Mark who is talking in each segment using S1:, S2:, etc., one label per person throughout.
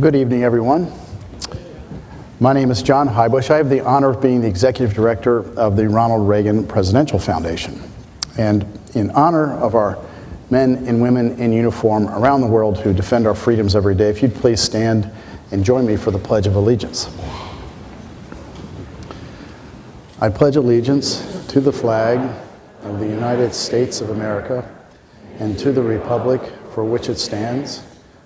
S1: Good evening, everyone. My name is John Highbush. I have the honor of being the Executive Director of the Ronald Reagan Presidential Foundation. And in honor of our men and women in uniform around the world who defend our freedoms every day, if you'd please stand and join me for the Pledge of Allegiance. I pledge allegiance to the flag of the United States of America and to the republic for which it stands,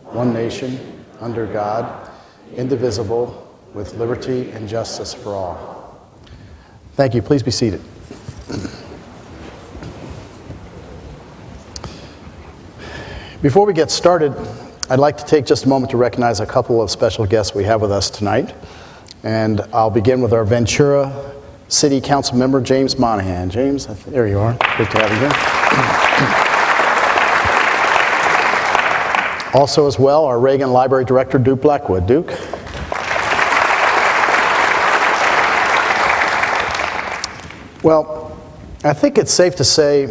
S1: one nation, under God, indivisible, with liberty and justice for all. Thank you. Please be seated. Before we get started, I'd like to take just a moment to recognize a couple of special guests we have with us tonight. And I'll begin with our Ventura City Council member, James Monahan. James, there you are. Great to have you here. Also as well, our Reagan Library Director, Duke Blackwood. Duke. Well, I think it's safe to say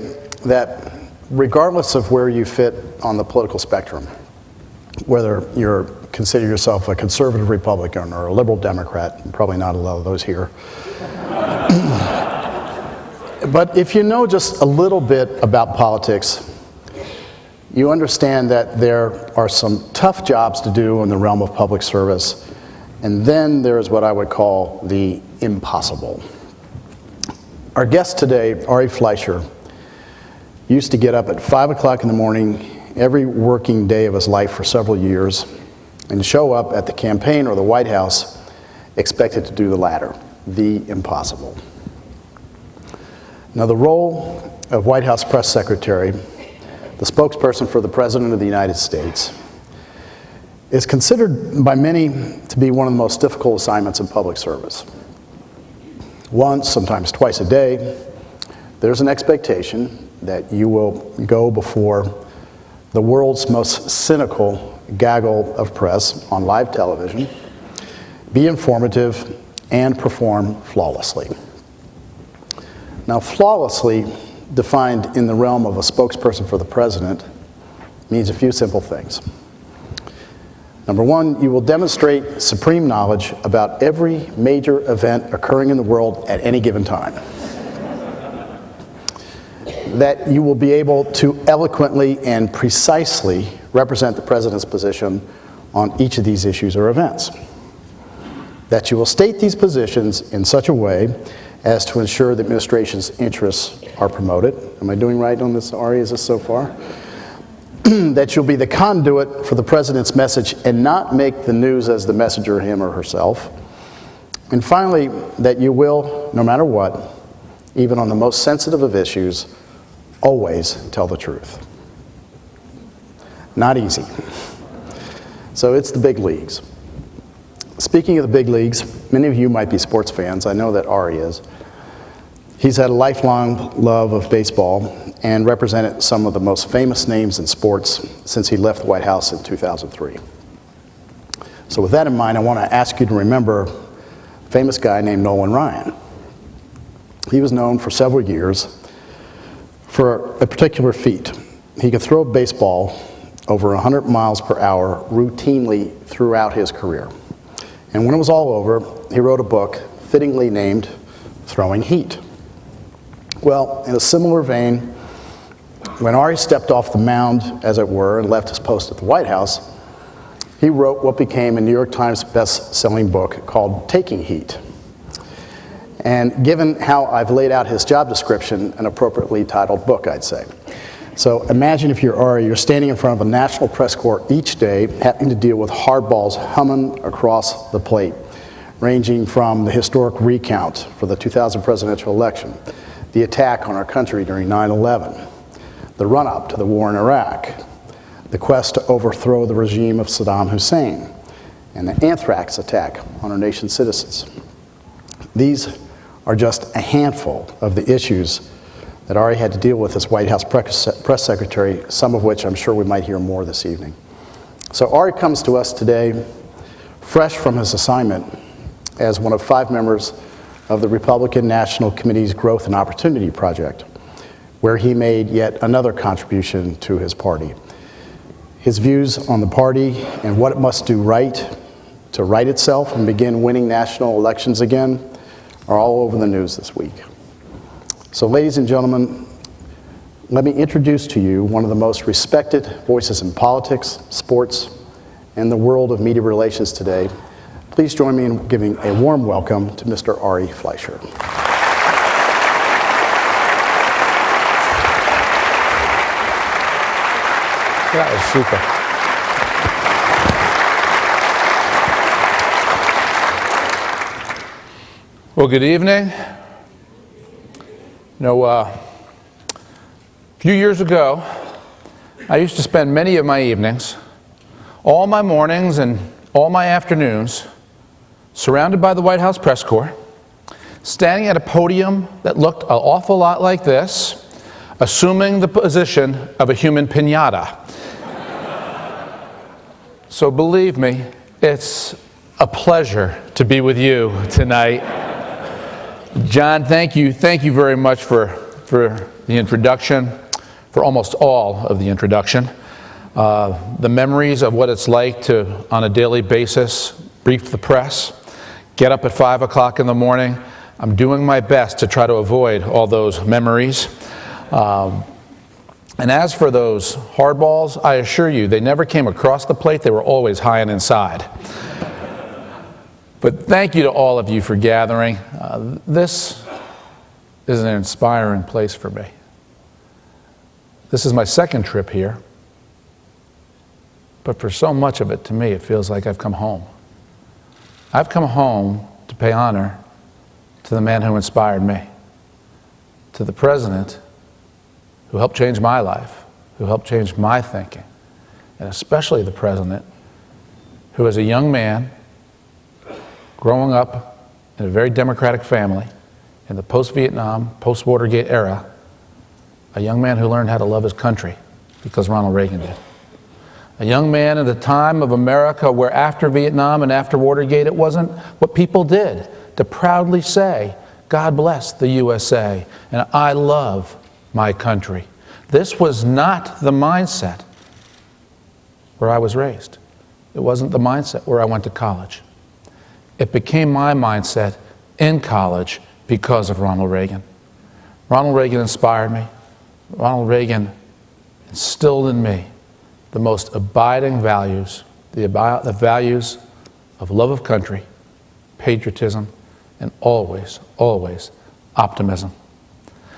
S1: that regardless of where you fit on the political spectrum, whether you consider yourself a conservative Republican or a liberal Democrat, probably not a lot of those here, but if you know just a little bit about politics, you understand that there are some tough jobs to do in the realm of public service, and then there's what I would call the impossible. Our guest today, Ari Fleischer, used to get up at 5 o'clock in the morning every working day of his life for several years and show up at the campaign or the White House expected to do the latter, the impossible. Now, the role of White House press secretary, the spokesperson for the President of the United States, is considered by many to be one of the most difficult assignments in public service. Once, sometimes twice a day, there's an expectation that you will go before the world's most cynical gaggle of press on live television, be informative, and perform flawlessly. Now, flawlessly, defined in the realm of a spokesperson for the president, means a few simple things. Number one, you will demonstrate supreme knowledge about every major event occurring in the world at any given time. That you will be able to eloquently and precisely represent the president's position on each of these issues or events. That you will state these positions in such a way as to ensure the administration's interests are promoted. Am I doing right on this, Ari? Is this so far? That you'll be the conduit for the president's message and not make the news as the messenger him or herself. And finally, that you will, no matter what, even on the most sensitive of issues, always tell the truth. Not easy. So it's the big leagues. Speaking of the big leagues, many of you might be sports fans. I know that Ari is. He's had a lifelong love of baseball and represented some of the most famous names in sports since he left the White House in 2003. So with that in mind, I want to ask you to remember a famous guy named Nolan Ryan. He was known for several years for a particular feat. He could throw a baseball over 100 miles per hour routinely throughout his career. And when it was all over, he wrote a book fittingly named Throwing Heat. Well, in a similar vein, when Ari stepped off the mound, as it were, and left his post at the White House, he wrote what became a New York Times best-selling book called Taking Heat. And given how I've laid out his job description, an appropriately titled book, I'd say. So imagine if you're Ari, you're standing in front of a national press corps each day, having to deal with hardballs humming across the plate, ranging from the historic recount for the 2000 presidential election, the attack on our country during 9/11, the run-up to the war in Iraq, the quest to overthrow the regime of Saddam Hussein, and the anthrax attack on our nation's citizens. These are just a handful of the issues that Ari had to deal with as White House press secretary, some of which I'm sure we might hear more this evening. So Ari comes to us today fresh from his assignment as one of 5 members of the Republican National Committee's Growth and Opportunity Project, where he made yet another contribution to his party. His views on the party and what it must do right to right itself and begin winning national elections again are all over the news this week. So, ladies and gentlemen, let me introduce to you one of the most respected voices in politics, sports, and the world of media relations today. Please join me in giving a warm welcome to Mr. Ari Fleischer.
S2: That was super. Well, good evening. A few years ago, I used to spend many of my evenings, all my mornings and all my afternoons, surrounded by the White House press corps, standing at a podium that looked an awful lot like this, assuming the position of a human piñata. So believe me, it's a pleasure to be with you tonight. John, thank you very much for the introduction, for almost all of the introduction. The memories of what it's like to, on a daily basis, brief the press, get up at 5 o'clock in the morning. I'm doing my best to try to avoid all those memories. And as for those hardballs, I assure you, they never came across the plate. They were always high and inside. But thank you to all of you for gathering. This is an inspiring place for me. This is my second trip here. But for so much of it, to me, it feels like I've come home. I've come home to pay honor to the man who inspired me, to the president who helped change my life, who helped change my thinking, and especially the president who, as a young man, growing up in a very democratic family in the post-Vietnam, post-Watergate era, a young man who learned how to love his country because Ronald Reagan did. A young man at the time of America where after Vietnam and after Watergate, it wasn't what people did to proudly say, God bless the USA, and I love my country. This was not the mindset where I was raised. It wasn't the mindset where I went to college. It became my mindset in college because of Ronald Reagan. Ronald Reagan inspired me. Ronald Reagan instilled in me the most abiding values, the values of love of country, patriotism, and always, always optimism.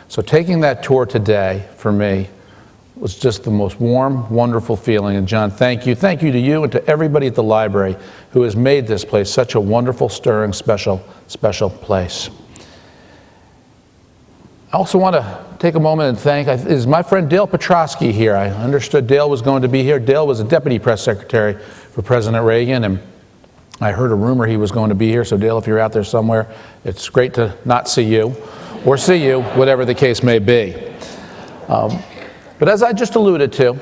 S2: So taking that tour today, for me, was just the most warm, wonderful feeling. And John, thank you. Thank you to you and to everybody at the library who has made this place such a wonderful, stirring, special, special place. I also want to take a moment and thank, is my friend Dale Petrosky here? I understood Dale was going to be here. Dale was a deputy press secretary for President Reagan, and I heard a rumor he was going to be here. So Dale, if you're out there somewhere, it's great to not see you, or see you, whatever the case may be. But as I just alluded to,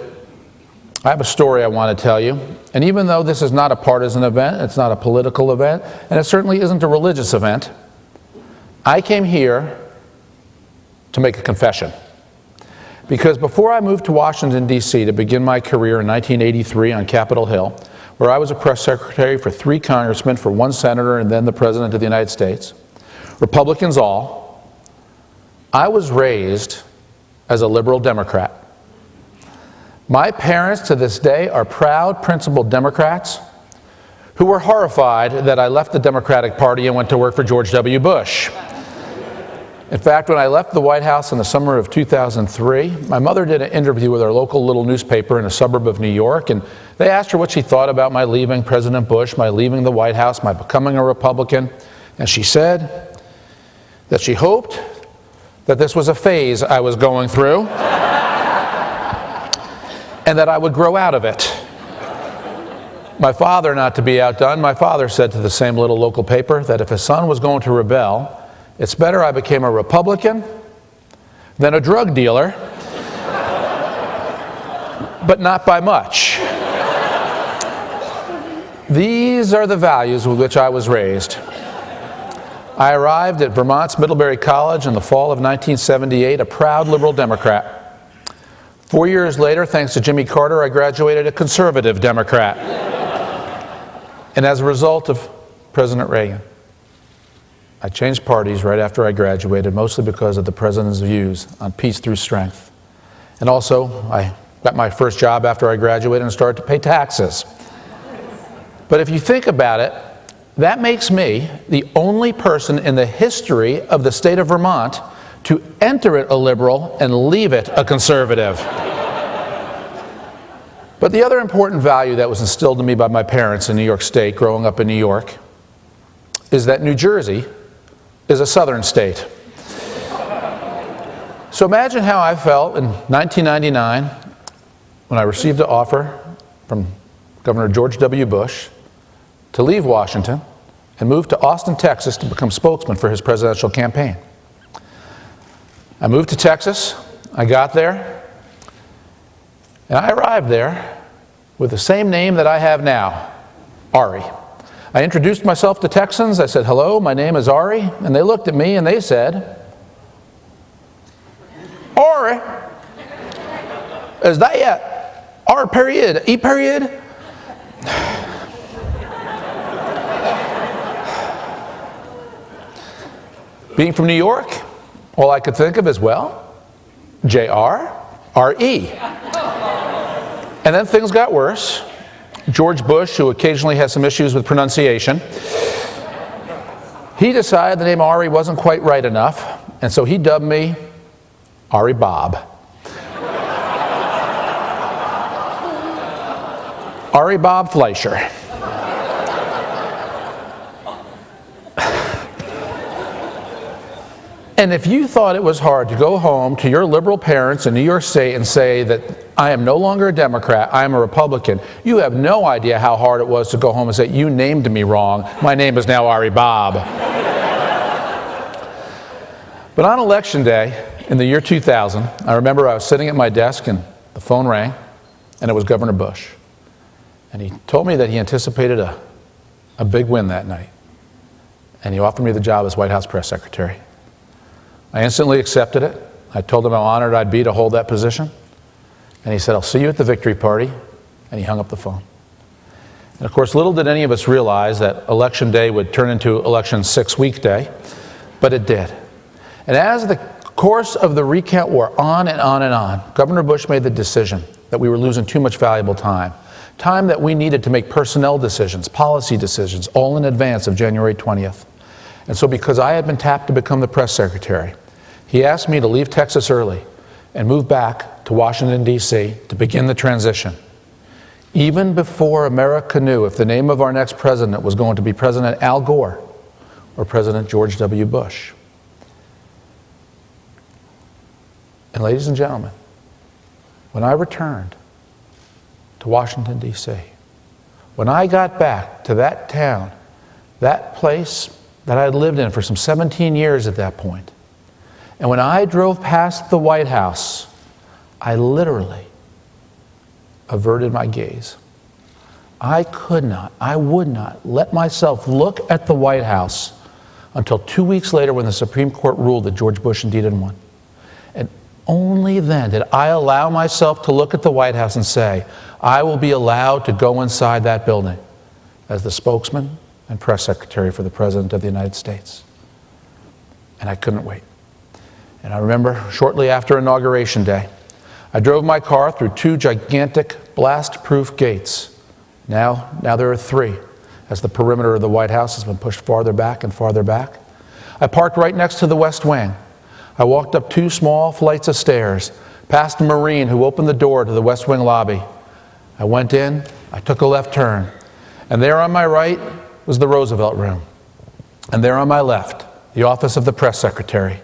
S2: I have a story I want to tell you. And even though this is not a partisan event, it's not a political event, and it certainly isn't a religious event, I came here to make a confession. Because before I moved to Washington, D.C. to begin my career in 1983 on Capitol Hill, where I was a press secretary for 3 congressmen, for 1 senator, and then the President of the United States, Republicans all, I was raised as a liberal Democrat. My parents to this day are proud, principled Democrats who were horrified that I left the Democratic Party and went to work for George W. Bush. In fact, when I left the White House in the summer of 2003, my mother did an interview with our local little newspaper in a suburb of New York, and they asked her what she thought about my leaving President Bush, my leaving the White House, my becoming a Republican, and she said that she hoped that this was a phase I was going through and that I would grow out of it. My father, not to be outdone, my father said to the same little local paper that if his son was going to rebel, it's better I became a Republican than a drug dealer, but not by much. These are the values with which I was raised. I arrived at Vermont's Middlebury College in the fall of 1978, a proud liberal Democrat. 4 years later, thanks to Jimmy Carter, I graduated a conservative Democrat. And as a result of President Reagan, I changed parties right after I graduated, mostly because of the president's views on peace through strength. And also, I got my first job after I graduated and started to pay taxes. But if you think about it, that makes me the only person in the history of the state of Vermont to enter it a liberal and leave it a conservative. But the other important value that was instilled in me by my parents in New York State, growing up in New York, is that New Jersey is a southern state. So imagine how I felt in 1999 when I received an offer from Governor George W. Bush to leave Washington and move to Austin, Texas to become spokesman for his presidential campaign. I moved to Texas, I got there, and I arrived there with the same name that I have now, Ari. I introduced myself to Texans, I said, hello, my name is Ari, and they looked at me and they said, Ari, is that R period, E period? Being from New York, all I could think of is, well, J-R-R-E. And then things got worse. George Bush, who occasionally has some issues with pronunciation, he decided the name Ari wasn't quite right enough, and so he dubbed me Ari Bob. Ari Bob Fleischer. And if you thought it was hard to go home to your liberal parents in New York State and say that I am no longer a Democrat, I am a Republican, you have no idea how hard it was to go home and say, you named me wrong, my name is now Ari Bob. But on election day in the year 2000, I remember I was sitting at my desk and the phone rang, and it was Governor Bush. And he told me that he anticipated a big win that night. And he offered me the job as White House press secretary. I instantly accepted it. I told him how honored I'd be to hold that position. And he said, I'll see you at the victory party. And he hung up the phone. And of course, little did any of us realize that election day would turn into election 6-week day, but it did. And as the course of the recount wore on and on and on, Governor Bush made the decision that we were losing too much valuable time that we needed to make personnel decisions, policy decisions, all in advance of January 20th. And so because I had been tapped to become the press secretary, he asked me to leave Texas early and move back to Washington, D.C. to begin the transition. Even before America knew if the name of our next president was going to be President Al Gore or President George W. Bush. And ladies and gentlemen, when I returned to Washington, D.C., when I got back to that town, that place that I had lived in for some 17 years at that point, and when I drove past the White House, I literally averted my gaze. I would not let myself look at the White House until 2 weeks later when the Supreme Court ruled that George Bush indeed had won. And only then did I allow myself to look at the White House and say, I will be allowed to go inside that building as the spokesman and press secretary for the President of the United States. And I couldn't wait. And I remember shortly after Inauguration Day, I drove my car through 2 gigantic blast-proof gates. Now there are 3, as the perimeter of the White House has been pushed farther back and farther back. I parked right next to the West Wing. I walked up 2 small flights of stairs, past a Marine who opened the door to the West Wing lobby. I went in, I took a left turn, and there on my right was the Roosevelt Room. And there on my left, the office of the press secretary,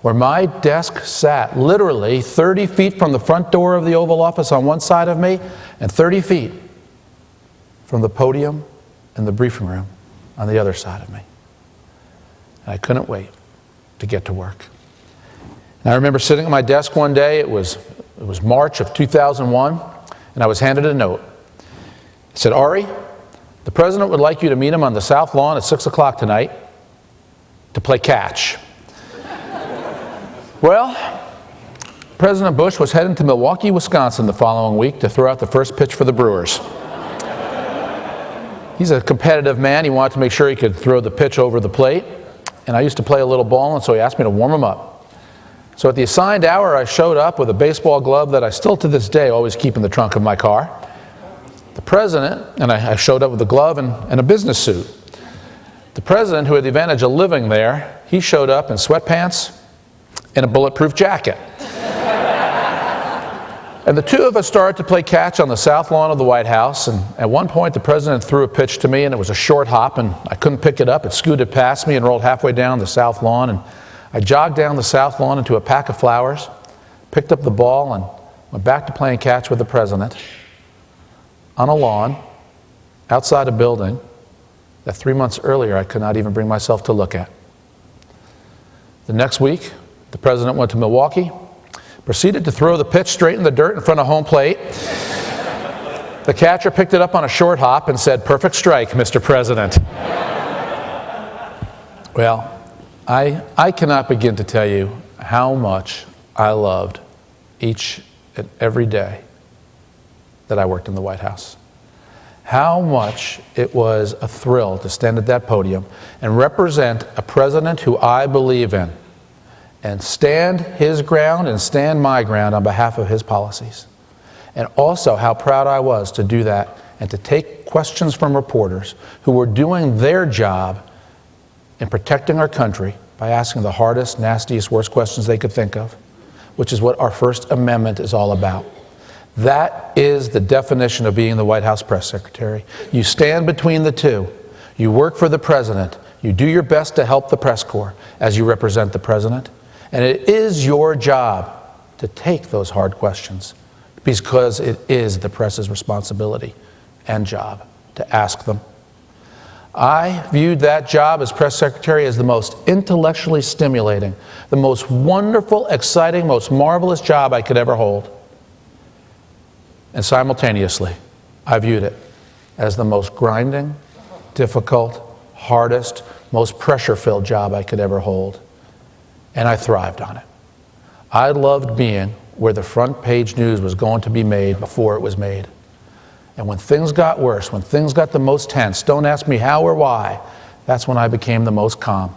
S2: where my desk sat literally 30 feet from the front door of the Oval Office on one side of me and 30 feet from the podium and the briefing room on the other side of me. And I couldn't wait to get to work. And I remember sitting at my desk one day, it was March of 2001, and I was handed a note. It said, Ari, the president would like you to meet him on the South Lawn at 6 o'clock tonight to play catch. Well, President Bush was heading to Milwaukee, Wisconsin the following week to throw out the first pitch for the Brewers. He's a competitive man. He wanted to make sure he could throw the pitch over the plate. And I used to play a little ball, and so he asked me to warm him up. So at the assigned hour, I showed up with a baseball glove that I still to this day always keep in the trunk of my car. The president, and I showed up with a glove and a business suit. The president, who had the advantage of living there, he showed up in sweatpants and a bulletproof jacket. And the two of us started to play catch on the south lawn of the White House, and at one point the president threw a pitch to me, and it was a short hop, and I couldn't pick it up. It scooted past me and rolled halfway down the south lawn, and I jogged down the south lawn into a pack of flowers, picked up the ball, and went back to playing catch with the president on a lawn outside a building that 3 months earlier I could not even bring myself to look at. The next week, the president went to Milwaukee, proceeded to throw the pitch straight in the dirt in front of home plate. The catcher picked it up on a short hop and said, "Perfect strike, Mr. President." Well, I cannot begin to tell you how much I loved each and every day that I worked in the White House. How much it was a thrill to stand at that podium and represent a president who I believe in, and stand his ground and stand my ground on behalf of his policies. And also how proud I was to do that and to take questions from reporters who were doing their job in protecting our country by asking the hardest, nastiest, worst questions they could think of, which is what our First Amendment is all about. That is the definition of being the White House press secretary. You stand between the two. You work for the president. You do your best to help the press corps as you represent the president. And it is your job to take those hard questions, because it is the press's responsibility and job to ask them. I viewed that job as press secretary as the most intellectually stimulating, the most wonderful, exciting, most marvelous job I could ever hold. And simultaneously, I viewed it as the most grinding, difficult, hardest, most pressure-filled job I could ever hold. And I thrived on it. I loved being where the front page news was going to be made before it was made. And when things got worse, when things got the most tense, don't ask me how or why, that's when I became the most calm.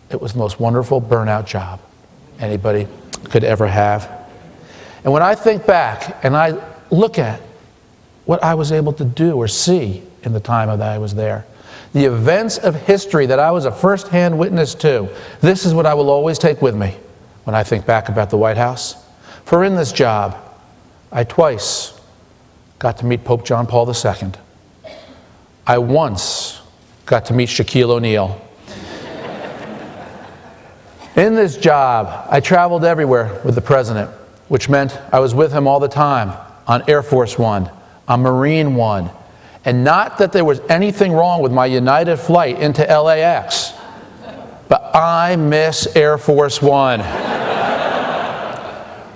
S2: It was the most wonderful burnout job anybody could ever have. And when I think back and I look at what I was able to do or see in the time that I was there, the events of history that I was a first-hand witness to, this is what I will always take with me when I think back about the White House. For in this job, I twice got to meet Pope John Paul II. I once got to meet Shaquille O'Neal. In this job, I traveled everywhere with the president, which meant I was with him all the time on Air Force One, on Marine One. And not that there was anything wrong with my United flight into LAX, but I miss Air Force One.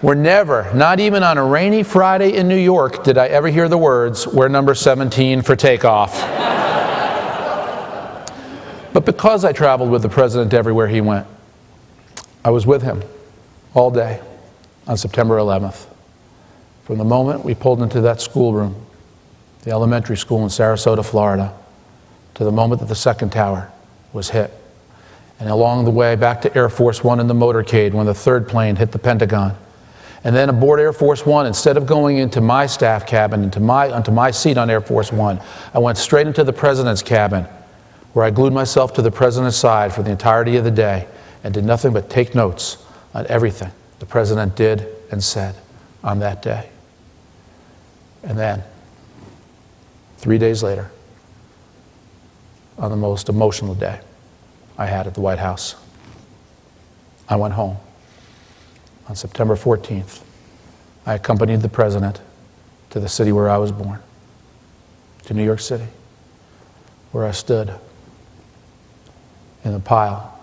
S2: We're never, not even on a rainy Friday in New York, did I ever hear the words, "We're number 17 for takeoff." But because I traveled with the president everywhere he went, I was with him all day on September 11th. From the moment we pulled into that schoolroom, the elementary school in Sarasota, Florida, to the moment that the second tower was hit. And along the way back to Air Force One in the motorcade when the third plane hit the Pentagon. And then aboard Air Force One, instead of going into my staff cabin, onto my seat on Air Force One, I went straight into the president's cabin, where I glued myself to the president's side for the entirety of the day and did nothing but take notes on everything the president did and said on that day. And then, 3 days later, on the most emotional day I had at the White House, I went home. On September 14th, I accompanied the president to the city where I was born, to New York City, where I stood in a pile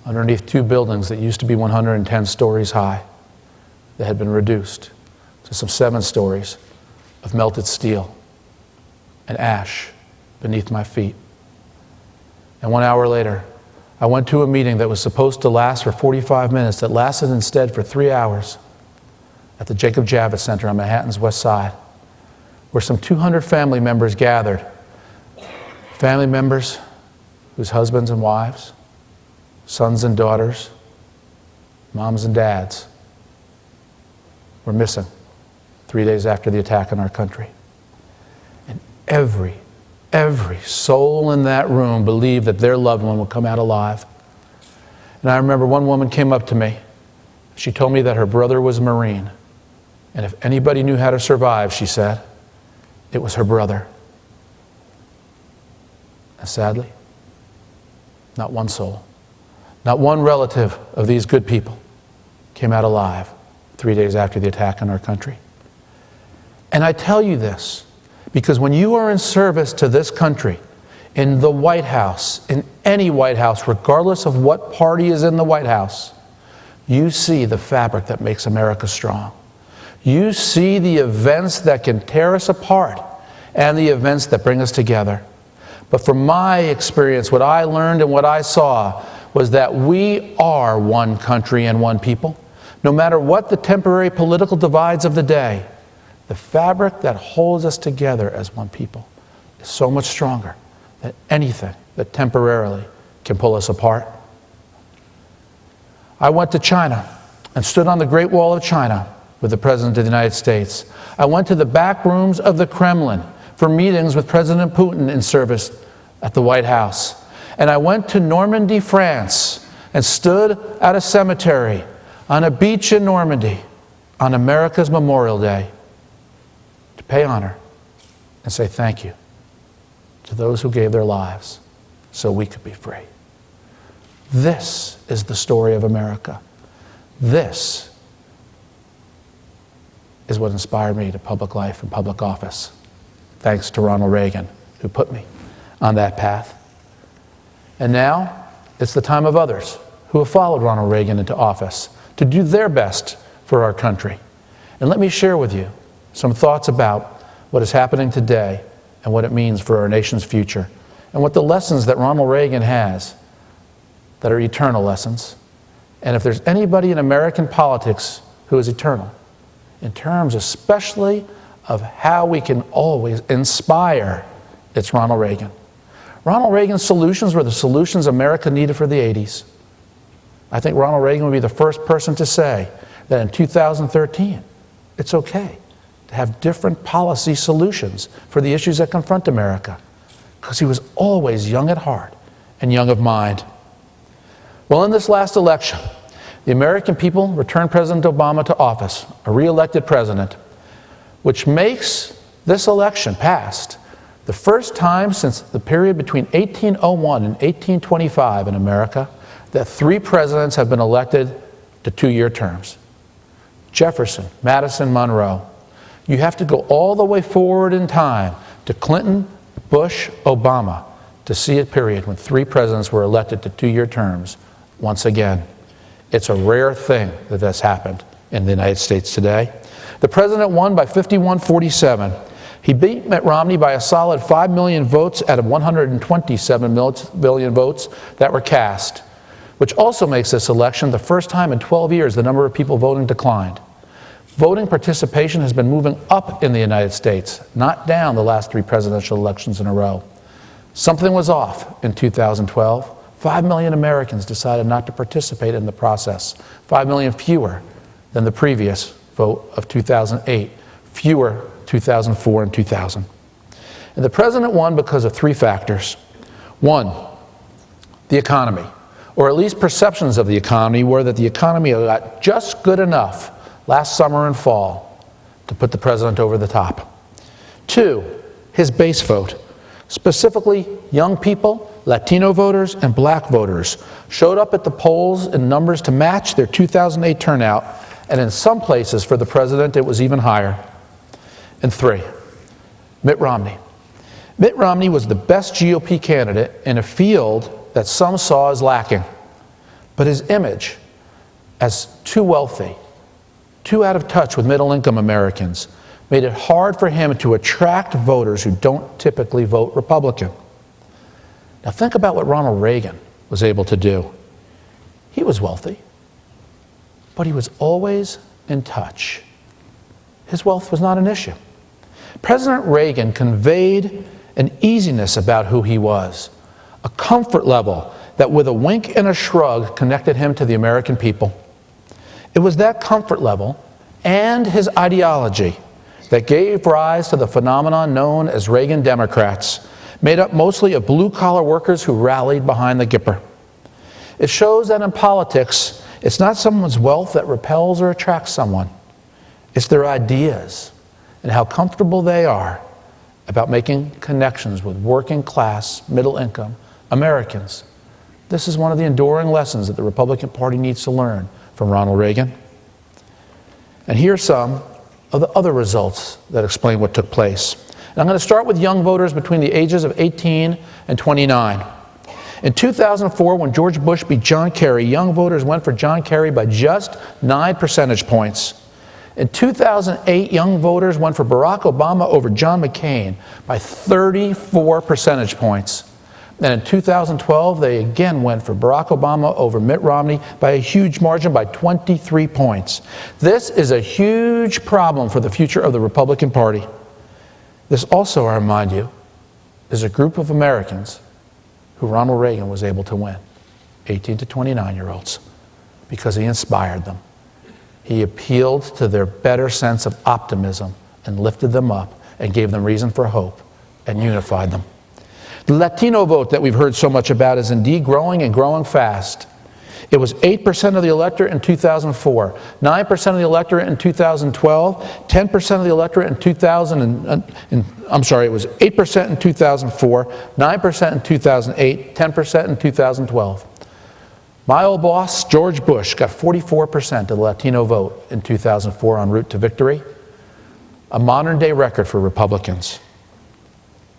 S2: underneath two buildings that used to be 110 stories high that had been reduced to some 7 stories of melted steel and ash beneath my feet. And 1 hour later, I went to a meeting that was supposed to last for 45 minutes, that lasted instead for 3 hours at the Jacob Javits Center on Manhattan's West Side, where some 200 family members gathered. Family members whose husbands and wives, sons and daughters, moms and dads were missing 3 days after the attack on our country. And every soul in that room believed that their loved one would come out alive. And I remember one woman came up to me. She told me that her brother was a Marine. And if anybody knew how to survive, she said, it was her brother. And sadly, not one soul, not one relative of these good people came out alive 3 days after the attack on our country. And I tell you this because when you are in service to this country, in the White House, in any White House, regardless of what party is in the White House, you see the fabric that makes America strong. You see the events that can tear us apart and the events that bring us together. But from my experience, what I learned and what I saw was that we are one country and one people. No matter what the temporary political divides of the day, the fabric that holds us together as one people is so much stronger than anything that temporarily can pull us apart. I went to China and stood on the Great Wall of China with the President of the United States. I went to the back rooms of the Kremlin for meetings with President Putin in service at the White House. And I went to Normandy, France, and stood at a cemetery on a beach in Normandy on America's Memorial Day to pay honor and say thank you to those who gave their lives so we could be free. This is the story of America. This is what inspired me to public life and public office, thanks to Ronald Reagan, who put me on that path. And now it's the time of others who have followed Ronald Reagan into office to do their best for our country. And let me share with you some thoughts about what is happening today and what it means for our nation's future, and what the lessons that Ronald Reagan has that are eternal lessons. And if there's anybody in American politics who is eternal, in terms especially of how we can always inspire, it's Ronald Reagan. Ronald Reagan's solutions were the solutions America needed for the 80s. I think Ronald Reagan would be the first person to say that in 2013, it's okay to have different policy solutions for the issues that confront America, because he was always young at heart and young of mind. Well, in this last election, the American people returned President Obama to office, a re-elected president, which makes this election past the first time since the period between 1801 and 1825 in America that 3 presidents have been elected to 2-year terms. Jefferson, Madison, Monroe. You have to go all the way forward in time to Clinton, Bush, Obama to see a period when 3 presidents were elected to 2-year terms once again. It's a rare thing that has happened in the United States today. The president won by 51-47. He beat Mitt Romney by a solid 5 million votes out of 127 million votes that were cast, which also makes this election the first time in 12 years the number of people voting declined. Voting participation has been moving up in the United States, not down the last 3 presidential elections in a row. Something was off in 2012. 5 million Americans decided not to participate in the process. 5 million fewer than the previous vote of 2008, fewer 2004 and 2000. And the president won because of 3 factors. 1, the economy, or at least perceptions of the economy were that the economy got just good enough last summer and fall to put the president over the top. 2, his base vote, specifically young people, Latino voters, and black voters showed up at the polls in numbers to match their 2008 turnout, and in some places for the president it was even higher. And 3, Mitt Romney. Mitt Romney was the best GOP candidate in a field that some saw as lacking, but his image as too wealthy, too out of touch with middle-income Americans, made it hard for him to attract voters who don't typically vote Republican. Now think about what Ronald Reagan was able to do. He was wealthy, but he was always in touch. His wealth was not an issue. President Reagan conveyed an easiness about who he was, a comfort level that with a wink and a shrug connected him to the American people. It was that comfort level and his ideology that gave rise to the phenomenon known as Reagan Democrats, made up mostly of blue-collar workers who rallied behind the Gipper. It shows that in politics, it's not someone's wealth that repels or attracts someone. It's their ideas and how comfortable they are about making connections with working-class, middle-income Americans. This is one of the enduring lessons that the Republican Party needs to learn from Ronald Reagan. And here's some of the other results that explain what took place. And I'm going to start with young voters between the ages of 18 and 29. In 2004, when George Bush beat John Kerry, young voters went for John Kerry by just 9 percentage points. In 2008, young voters went for Barack Obama over John McCain by 34 percentage points. And in 2012, they again went for Barack Obama over Mitt Romney by a huge margin, by 23 points. This is a huge problem for the future of the Republican Party. This also, I remind you, is a group of Americans who Ronald Reagan was able to win, 18 to 29-year-olds, because he inspired them. He appealed to their better sense of optimism and lifted them up and gave them reason for hope and unified them. The Latino vote that we've heard so much about is indeed growing and growing fast. It was 8% of the electorate in 2004, 9% of the electorate in 2012, 10% of the electorate in 2000. It was 8% in 2004, 9% in 2008, 10% in 2012. My old boss, George Bush, got 44% of the Latino vote in 2004 en route to victory, a modern-day record for Republicans.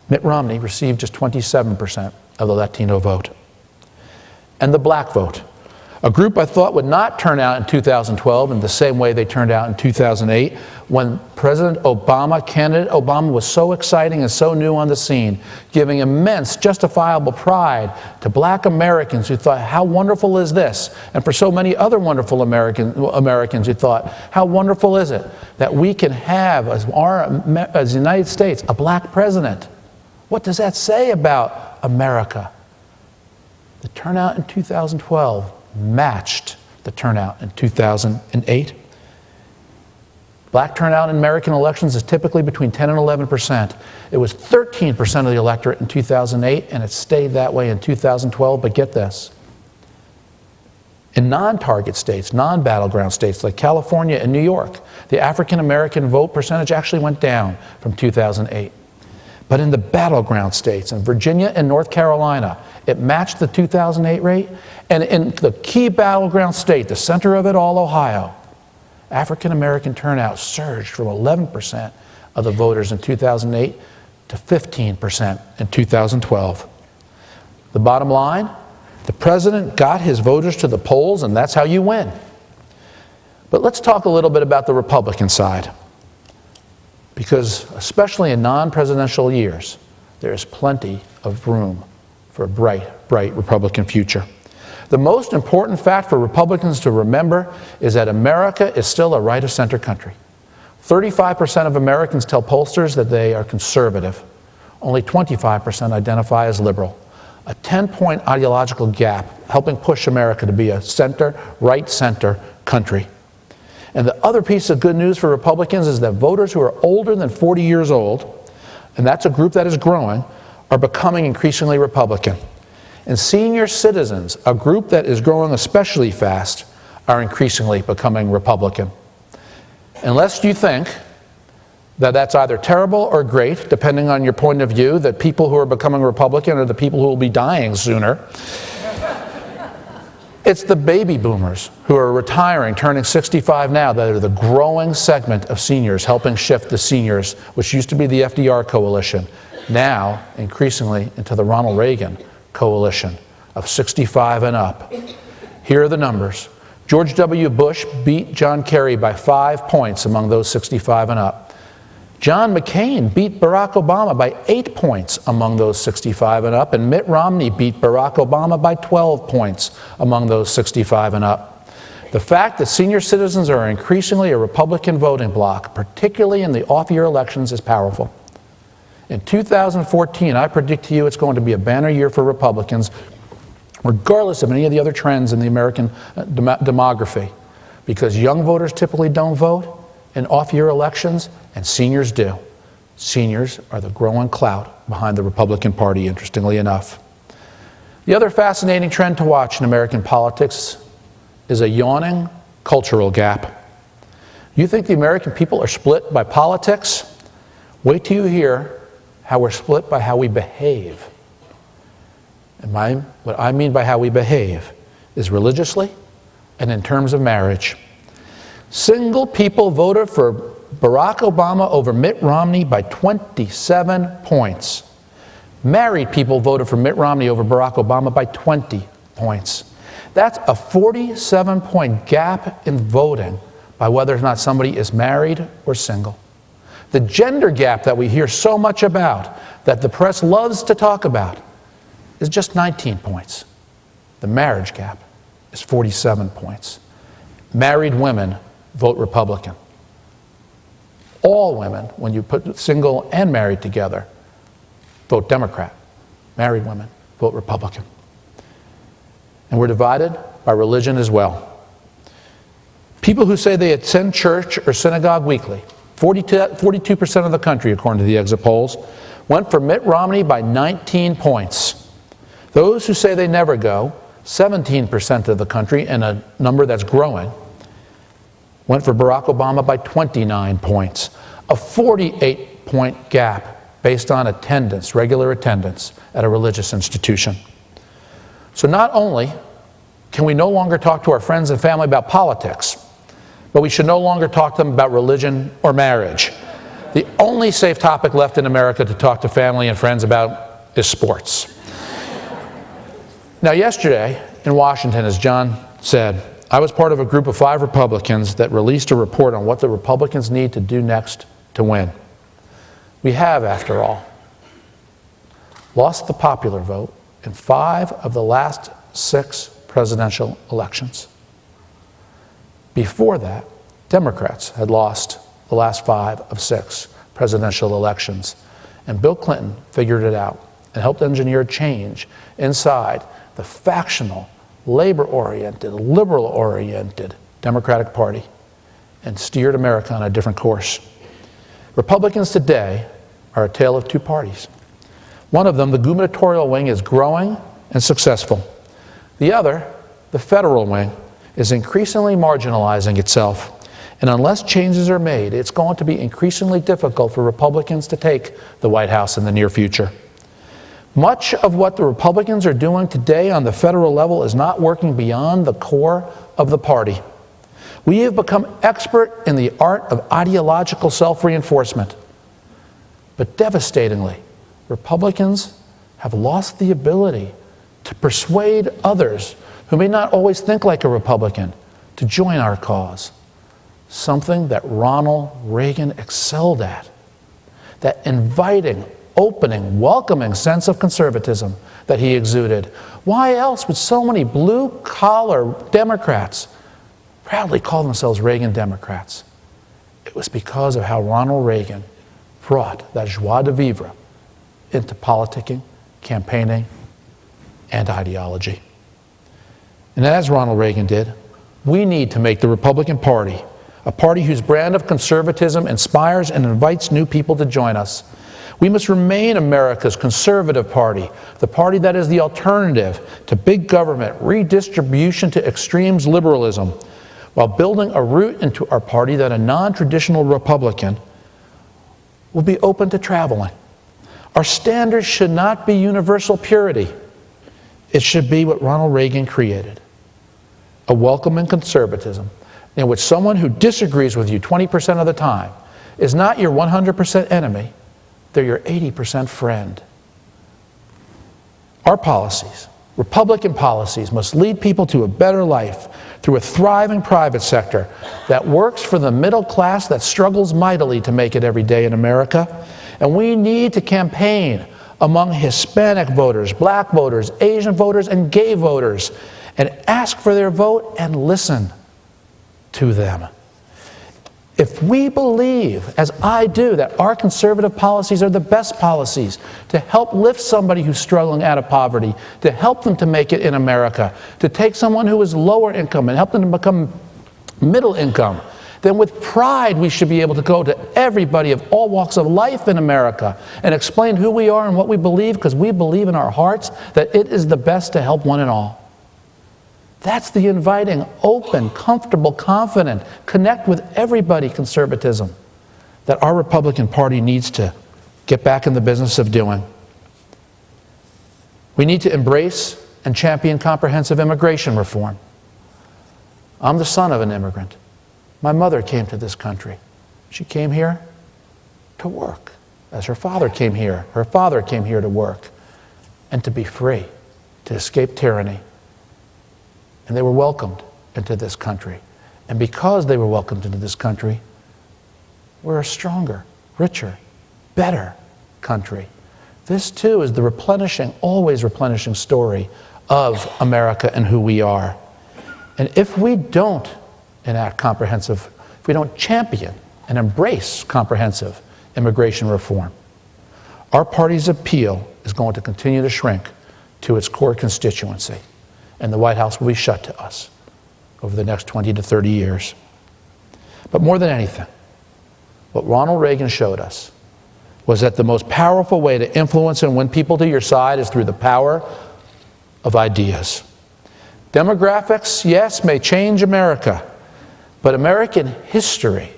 S2: Mitt Romney received just 27% of the Latino vote. And the black vote, a group I thought would not turn out in 2012 in the same way they turned out in 2008, when President Obama, candidate Obama, was so exciting and so new on the scene, giving immense justifiable pride to black Americans who thought, how wonderful is this? And for so many other wonderful Americans who thought, how wonderful is it that we can have, as the United States, a black president? What does that say about America? The turnout in 2012 matched the turnout in 2008. Black turnout in American elections is typically between 10 and 11%. It was 13% of the electorate in 2008, and it stayed that way in 2012, but get this. In non-target states, non-battleground states like California and New York, the African American vote percentage actually went down from 2008. But in the battleground states, in Virginia and North Carolina, it matched the 2008 rate. And in the key battleground state, the center of it all, Ohio, African American turnout surged from 11% of the voters in 2008 to 15% in 2012. The bottom line, the president got his voters to the polls, and that's how you win. But let's talk a little bit about the Republican side. Because especially in non-presidential years, there is plenty of room for a bright, bright Republican future. The most important fact for Republicans to remember is that America is still a right-of-center country. 35% of Americans tell pollsters that they are conservative. Only 25% identify as liberal. A 10-point ideological gap helping push America to be a center, right-center country. And the other piece of good news for Republicans is that voters who are older than 40 years old, and that's a group that is growing, are becoming increasingly Republican. And senior citizens, a group that is growing especially fast, are increasingly becoming Republican. Unless you think that that's either terrible or great, depending on your point of view, that people who are becoming Republican are the people who will be dying sooner. It's the baby boomers who are retiring, turning 65 now, that are the growing segment of seniors, helping shift the seniors, which used to be the FDR coalition, now increasingly into the Ronald Reagan coalition of 65 and up. Here are the numbers. George W. Bush beat John Kerry by 5 points among those 65 and up. John McCain beat Barack Obama by 8 points among those 65 and up, and Mitt Romney beat Barack Obama by 12 points among those 65 and up. The fact that senior citizens are increasingly a Republican voting bloc, particularly in the off-year elections, is powerful. In 2014, I predict to you it's going to be a banner year for Republicans, regardless of any of the other trends in the American demography, because young voters typically don't vote in off-year elections, and seniors do. Seniors are the growing clout behind the Republican Party, interestingly enough. The other fascinating trend to watch in American politics is a yawning cultural gap. You think the American people are split by politics? Wait till you hear how we're split by how we behave. And what I mean by how we behave is religiously and in terms of marriage. Single people voted for Barack Obama over Mitt Romney by 27 points. Married people voted for Mitt Romney over Barack Obama by 20 points. That's a 47-point gap in voting by whether or not somebody is married or single. The gender gap that we hear so much about, that the press loves to talk about, is just 19 points. The marriage gap is 47 points. Married women vote Republican. All women, when you put single and married together, vote Democrat. Married women vote Republican. And we're divided by religion as well. People who say they attend church or synagogue weekly, 42% of the country, according to the exit polls, went for Mitt Romney by 19 points. Those who say they never go, 17% of the country, and a number that's growing, went for Barack Obama by 29 points. A 48-point gap based on attendance, regular attendance at a religious institution. So not only can we no longer talk to our friends and family about politics, but we should no longer talk to them about religion or marriage. The only safe topic left in America to talk to family and friends about is sports. Now, yesterday in Washington, as John said, I was part of a group of 5 Republicans that released a report on what the Republicans need to do next to win. We have, after all, lost the popular vote in 5 of the last 6 presidential elections. Before that, Democrats had lost the last 5 of 6 presidential elections. And Bill Clinton figured it out and helped engineer change inside the factional, labor-oriented, liberal-oriented Democratic Party and steered America on a different course. Republicans today are a tale of 2 parties. One of them, the gubernatorial wing, is growing and successful. The other, the federal wing, is increasingly marginalizing itself. And unless changes are made, it's going to be increasingly difficult for Republicans to take the White House in the near future. Much of what the Republicans are doing today on the federal level is not working beyond the core of the party. We have become expert in the art of ideological self-reinforcement. But devastatingly, Republicans have lost the ability to persuade others who may not always think like a Republican to join our cause. Something that Ronald Reagan excelled at. That inviting, opening, welcoming sense of conservatism that he exuded. Why else would so many blue-collar Democrats proudly call themselves Reagan Democrats? It was because of how Ronald Reagan brought that joie de vivre into politicking, campaigning, and ideology. And as Ronald Reagan did, we need to make the Republican Party a party whose brand of conservatism inspires and invites new people to join us. We must remain America's conservative party, the party that is the alternative to big government, redistribution to extremes liberalism, while building a route into our party that a non-traditional Republican will be open to traveling. Our standards should not be universal purity. It should be what Ronald Reagan created, a welcoming conservatism in which someone who disagrees with you 20% of the time is not your 100% enemy, they're your 80% friend. Our policies Republican policies must lead people to a better life through a thriving private sector that works for the middle class that struggles mightily to make it every day in America. And we need to campaign among Hispanic voters, black voters, Asian voters, and gay voters, and ask for their vote and listen to them. If we believe, as I do, that our conservative policies are the best policies to help lift somebody who's struggling out of poverty, to help them to make it in America, to take someone who is lower income and help them to become middle income, then with pride we should be able to go to everybody of all walks of life in America and explain who we are and what we believe, because we believe in our hearts that it is the best to help one and all. That's the inviting, open, comfortable, confident, connect with everybody conservatism that our Republican Party needs to get back in the business of doing. We need to embrace and champion comprehensive immigration reform. I'm the son of an immigrant. My mother came to this country. She came here to work, as her father came here. Her father came here to work and to be free, to escape tyranny. And they were welcomed into this country. And because they were welcomed into this country, we're a stronger, richer, better country. This too is the replenishing, always replenishing story of America and who we are. And if we don't enact comprehensive, if we don't champion and embrace comprehensive immigration reform, our party's appeal is going to continue to shrink to its core constituency. And the White House will be shut to us over the next 20 to 30 years. But more than anything, what Ronald Reagan showed us was that the most powerful way to influence and win people to your side is through the power of ideas. Demographics, yes, may change America, but American history,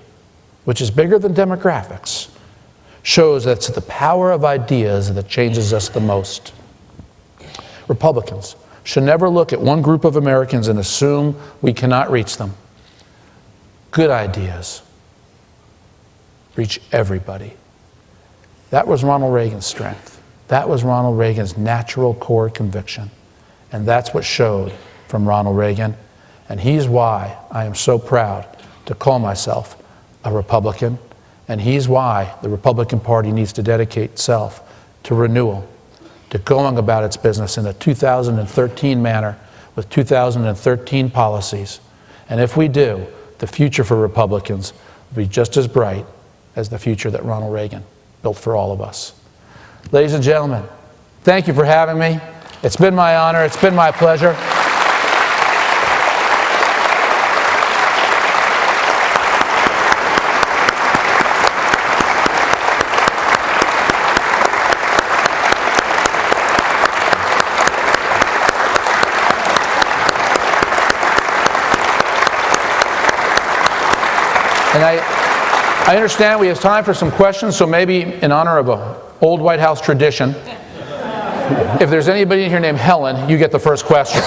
S2: which is bigger than demographics, shows that it's the power of ideas that changes us the most. Republicans should never look at one group of Americans and assume we cannot reach them. Good ideas reach everybody. That was Ronald Reagan's strength. That was Ronald Reagan's natural core conviction. And that's what showed from Ronald Reagan. And he's why I am so proud to call myself a Republican. And he's why the Republican Party needs to dedicate itself to renewal, to going about its business in a 2013 manner with 2013 policies. And if we do, the future for Republicans will be just as bright as the future that Ronald Reagan built for all of us. Ladies and gentlemen, thank you for having me. It's been my honor. It's been my pleasure. And I understand we have time for some questions, so maybe in honor of an old White House tradition, if there's anybody in here named Helen, you get the first question.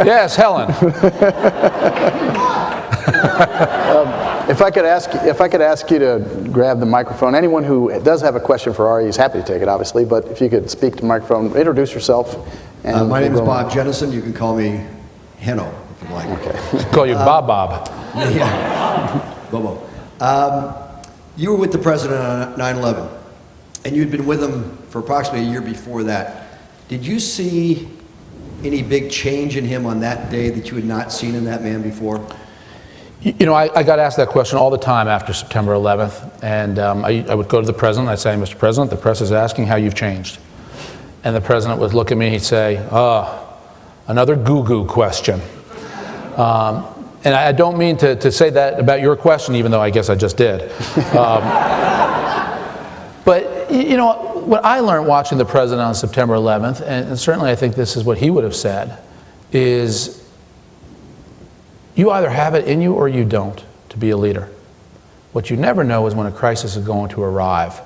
S2: Yes, Helen.
S1: If I could ask you to grab the microphone. Anyone who does have a question for Ari is happy to take it, obviously, but if you could speak to the microphone, introduce yourself. And
S3: my name is Bob Jennison. You can call me Henno, if you like.
S1: Okay.
S2: Call you Bob.
S3: Yeah. Bobo. You were with the president on 9/11, and you'd been with him for approximately a year before that. Did you see any big change in him on that day that you had not seen in that man before?
S2: You know, I got asked that question all the time after September 11th, and I would go to the president, I'd say, Mr. President, the press is asking how you've changed. And the president would look at me, he'd say, another goo-goo question. And I don't mean to say that about your question, even though I guess I just did. But, you know, what I learned watching the president on September 11th, and certainly I think this is what he would have said, is you either have it in you or you don't to be a leader. What you never know is when a crisis is going to arrive.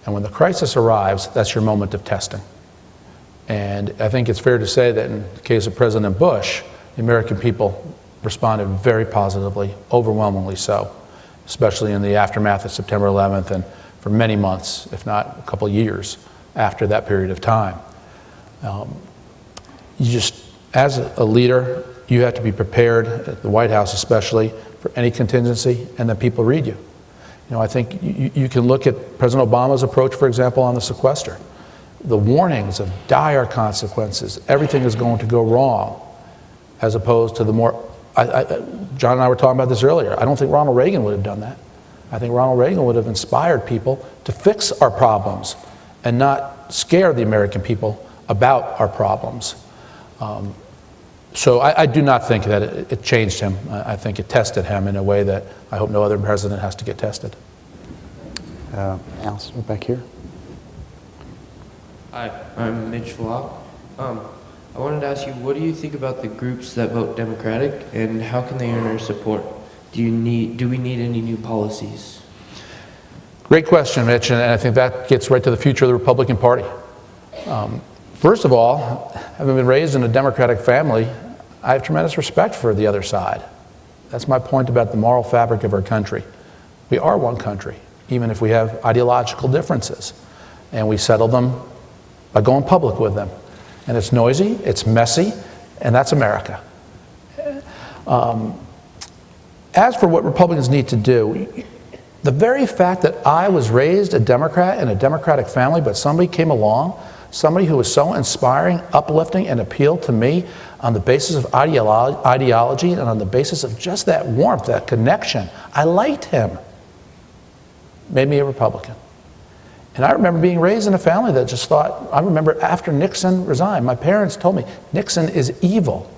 S2: And when the crisis arrives, that's your moment of testing. And I think it's fair to say that in the case of President Bush, the American people responded very positively, overwhelmingly so, especially in the aftermath of September 11th and for many months, if not a couple years after that period of time. You just, as a leader, you have to be prepared, at the White House especially, for any contingency, and then people read you. I think you can look at President Obama's approach, for example, on the sequester. The warnings of dire consequences, everything is going to go wrong, as opposed to the more, John and I were talking about this earlier, I don't think Ronald Reagan would have done that. I think Ronald Reagan would have inspired people to fix our problems and not scare the American people about our problems. So I do not think that it changed him. I think it tested him in a way that I hope no other president has to get tested.
S1: Alistair, back here.
S4: Hi, I'm Mitch Flock. I wanted to ask you, what do you think about the groups that vote Democratic, and how can they earn our support? Do we need any new policies?
S2: Great question, Mitch, and I think that gets right to the future of the Republican Party. First of all, having been raised in a Democratic family, I have tremendous respect for the other side. That's my point about the moral fabric of our country. We are one country, even if we have ideological differences, and we settle them by going public with them. And it's noisy, it's messy, and that's America. As for what Republicans need to do, the very fact that I was raised a Democrat in a Democratic family, but somebody came along, somebody who was so inspiring, uplifting, and appealed to me on the basis of ideology and on the basis of just that warmth, that connection. I liked him. Made me a Republican. And I remember being raised in a family that just thought, I remember after Nixon resigned, my parents told me, Nixon is evil.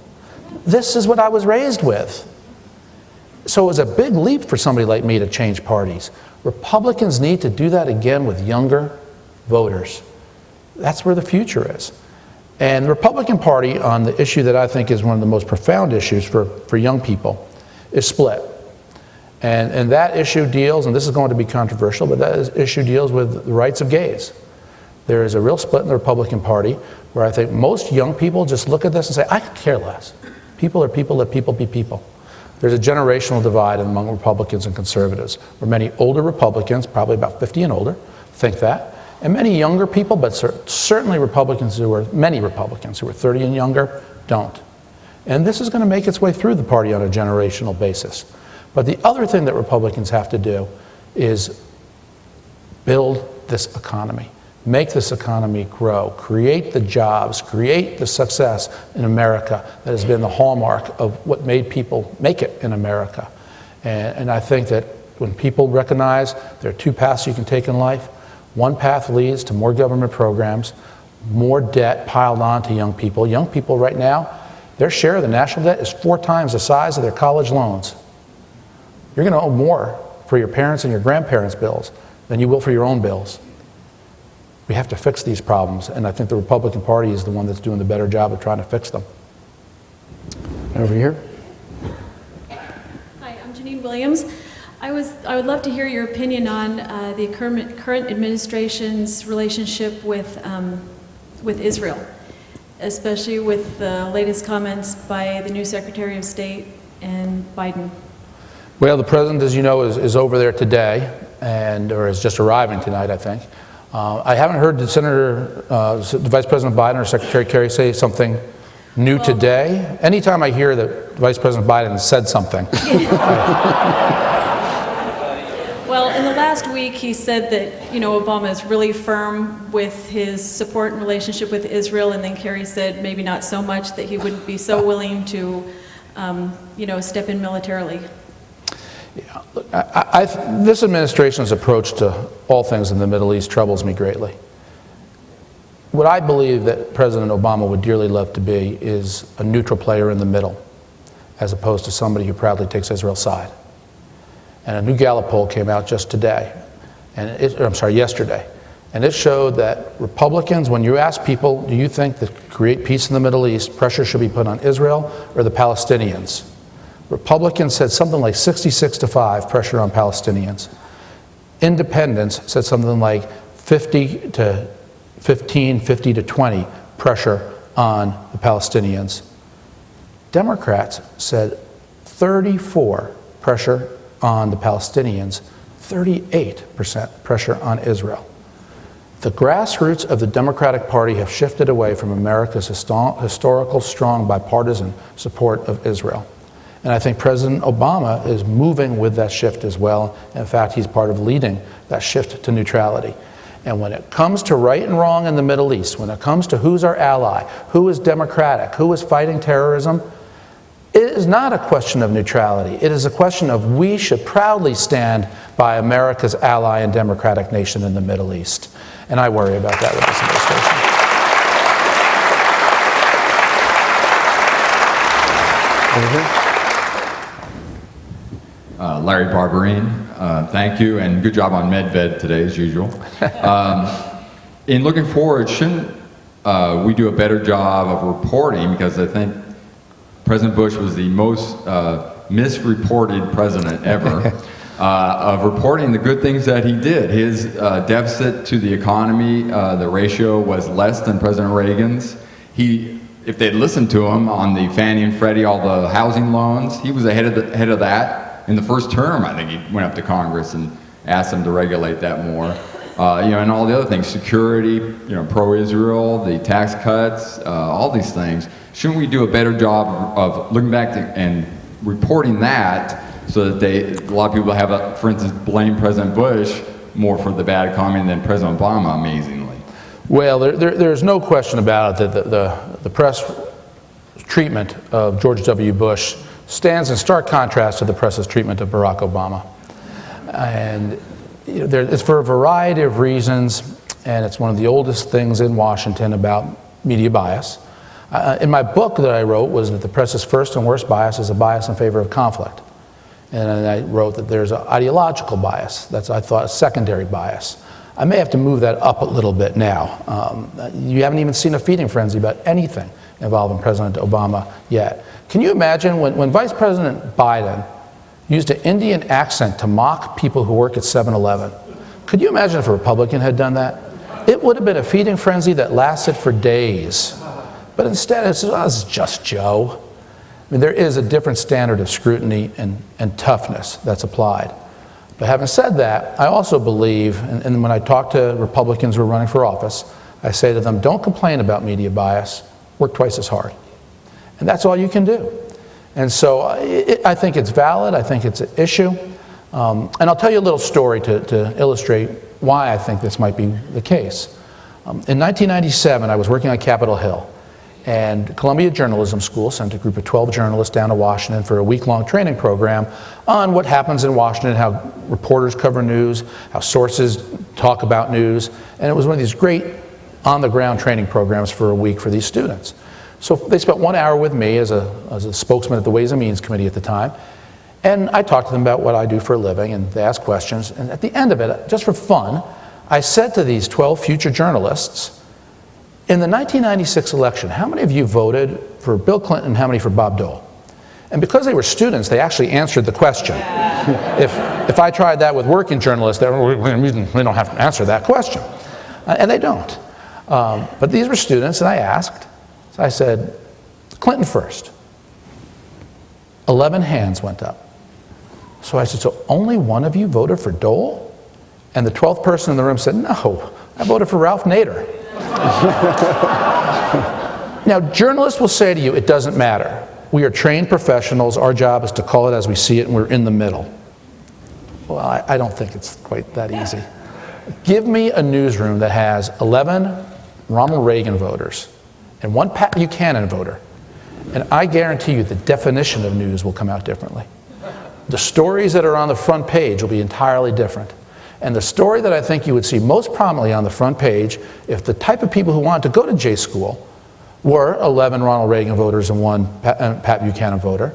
S2: This is what I was raised with. So it was a big leap for somebody like me to change parties. Republicans need to do that again with younger voters. That's where the future is. And the Republican Party, on the issue that I think is one of the most profound issues for young people, is split. And that issue deals, and this is going to be controversial, but that issue deals with the rights of gays. There is a real split in the Republican Party where I think most young people just look at this and say, I could care less. People are people, let people be people. There's a generational divide among Republicans and conservatives, where many older Republicans, probably about 50 and older, think that. And many younger people, but certainly many Republicans who are 30 and younger, don't. And this is going to make its way through the party on a generational basis. But the other thing that Republicans have to do is build this economy, make this economy grow, create the jobs, create the success in America that has been the hallmark of what made people make it in America. And I think that when people recognize there are two paths you can take in life, one path leads to more government programs, more debt piled on to young people. Young people right now, their share of the national debt is 4 times the size of their college loans. You're going to owe more for your parents' and your grandparents' bills than you will for your own bills. We have to fix these problems, and I think the Republican Party is the one that's doing the better job of trying to fix them.
S1: Over here.
S5: Hi, I'm Janine Williams. I would love to hear your opinion on the current administration's relationship with Israel, especially with the latest comments by the new Secretary of State and Biden.
S2: Well, the president, as you know, is over there today, or is just arriving tonight, I think. I haven't heard the Vice President Biden or Secretary Kerry say something new today. Anytime I hear that Vice President Biden said something.
S5: Well, in the last week, he said that, Obama is really firm with his support and relationship with Israel, and then Kerry said maybe not so much, that he wouldn't be so willing to, step in militarily.
S2: Yeah, this administration's approach to all things in the Middle East troubles me greatly. What I believe that President Obama would dearly love to be is a neutral player in the middle, as opposed to somebody who proudly takes Israel's side. And a new Gallup poll came out just yesterday, and it showed that Republicans, when you ask people, do you think that to create peace in the Middle East, pressure should be put on Israel or the Palestinians? Republicans said something like 66-5 pressure on Palestinians. Independents said something like 50 to 15, 50 to 20 pressure on the Palestinians. Democrats said 34 pressure on the Palestinians, 38% pressure on Israel. The grassroots of the Democratic Party have shifted away from America's historical, strong, bipartisan support of Israel. And I think President Obama is moving with that shift as well. In fact, he's part of leading that shift to neutrality. And when it comes to right and wrong in the Middle East, when it comes to who's our ally, who is democratic, who is fighting terrorism, it is not a question of neutrality. It is a question of we should proudly stand by America's ally and democratic nation in the Middle East. And I worry about that with this administration.
S6: Larry Barberine, thank you, and good job on MedVed today, as usual. In looking forward, shouldn't we do a better job of reporting, because I think President Bush was the most misreported president ever, of reporting the good things that he did. His deficit to the economy, the ratio was less than President Reagan's. If they'd listened to him on the Fannie and Freddie, all the housing loans, he was ahead of that. In the first term, I think he went up to Congress and asked them to regulate that more. And all the other things, security, pro-Israel, the tax cuts, all these things. Shouldn't we do a better job of looking back and reporting that, so that a lot of people have, for instance, blame President Bush more for the bad economy than President Obama, amazingly?
S2: Well, there's no question about it that the press treatment of George W. Bush stands in stark contrast to the press's treatment of Barack Obama. And it's for a variety of reasons, and it's one of the oldest things in Washington about media bias. In my book that I wrote was that the press's first and worst bias is a bias in favor of conflict. And I wrote that there's an ideological bias. That's, I thought, a secondary bias. I may have to move that up a little bit now. You haven't even seen a feeding frenzy about anything involving President Obama yet. Can you imagine when Vice President Biden used an Indian accent to mock people who work at 7-Eleven? Could you imagine if a Republican had done that? It would have been a feeding frenzy that lasted for days. But instead, it's just Joe. I mean, there is a different standard of scrutiny and toughness that's applied. But having said that, I also believe, and when I talk to Republicans who are running for office, I say to them, don't complain about media bias, work twice as hard. And that's all you can do. And so I think it's valid, I think it's an issue. And I'll tell you a little story to illustrate why I think this might be the case. In 1997, I was working on Capitol Hill, and Columbia Journalism School sent a group of 12 journalists down to Washington for a week-long training program on what happens in Washington, how reporters cover news, how sources talk about news. And it was one of these great on-the-ground training programs for a week for these students. So they spent 1 hour with me as a spokesman at the Ways and Means Committee at the time. And I talked to them about what I do for a living, and they asked questions. And at the end of it, just for fun, I said to these 12 future journalists, in the 1996 election, how many of you voted for Bill Clinton and how many for Bob Dole? And because they were students, they actually answered the question. If I tried that with working journalists, we don't have to answer that question. And they don't. But these were students, and I asked. So I said, Clinton first. 11 hands went up. So I said, so only one of you voted for Dole? And the 12th person in the room said, no, I voted for Ralph Nader. Now, journalists will say to you, it doesn't matter. We are trained professionals. Our job is to call it as we see it, and we're in the middle. Well, I don't think it's quite that easy. Give me a newsroom that has 11 Ronald Reagan voters and 1 Pat Buchanan voter, and I guarantee you the definition of news will come out differently. The stories that are on the front page will be entirely different. And the story that I think you would see most prominently on the front page, if the type of people who wanted to go to J school were 11 Ronald Reagan voters and 1 Pat Buchanan voter,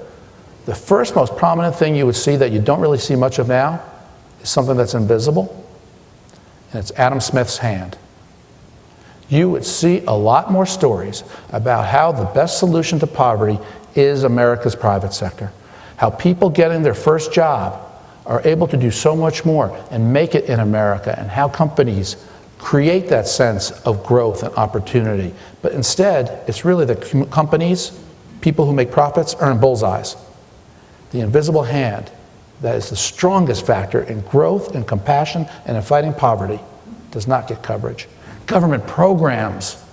S2: the first most prominent thing you would see that you don't really see much of now is something that's invisible, and it's Adam Smith's hand. You would see a lot more stories about how the best solution to poverty is America's private sector, how people getting their first job are able to do so much more and make it in America, and how companies create that sense of growth and opportunity. But instead, it's really the companies, people who make profits, earn bullseyes. The invisible hand that is the strongest factor in growth and compassion and in fighting poverty does not get coverage. Government programs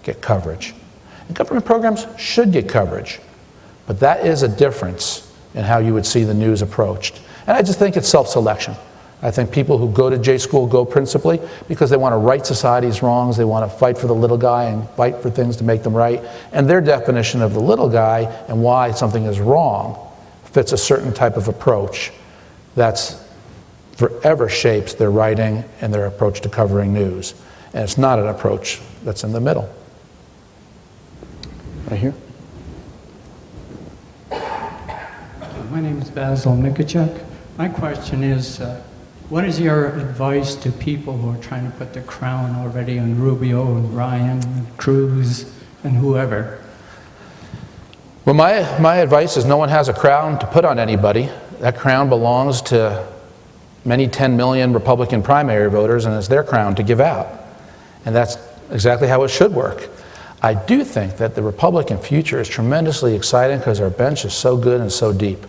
S2: get coverage. And government programs should get coverage. But that is a difference in how you would see the news approached. And I just think it's self-selection. I think people who go to J school go principally because they want to right society's wrongs, they want to fight for the little guy and fight for things to make them right. And their definition of the little guy and why something is wrong fits a certain type of approach that's forever shapes their writing and their approach to covering news. And it's not an approach that's in the middle.
S1: Right here.
S7: My name is Basil Mikachuk. My question is, what is your advice to people who are trying to put the crown already on Rubio and Ryan and Cruz and whoever?
S2: Well, my advice is no one has a crown to put on anybody. That crown belongs to many 10 million Republican primary voters, and it's their crown to give out. And that's exactly how it should work. I do think that the Republican future is tremendously exciting because our bench is so good and so deep.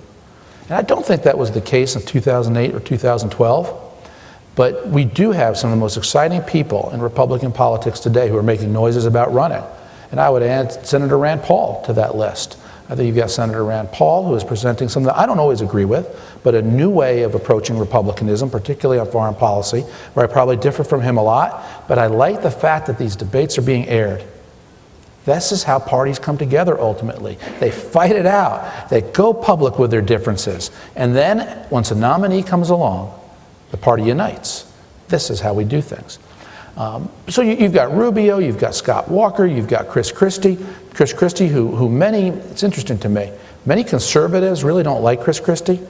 S2: And I don't think that was the case in 2008 or 2012, but we do have some of the most exciting people in Republican politics today who are making noises about running. And I would add Senator Rand Paul to that list. I think you've got Senator Rand Paul, who is presenting something that I don't always agree with, but a new way of approaching republicanism, particularly on foreign policy, where I probably differ from him a lot, but I like the fact that these debates are being aired. This is how parties come together ultimately. They fight it out. They go public with their differences. And then, once a nominee comes along, the party unites. This is how we do things. So you've got Rubio, you've got Scott Walker, you've got Chris Christie. Chris Christie, who many, it's interesting to me, many conservatives really don't like Chris Christie,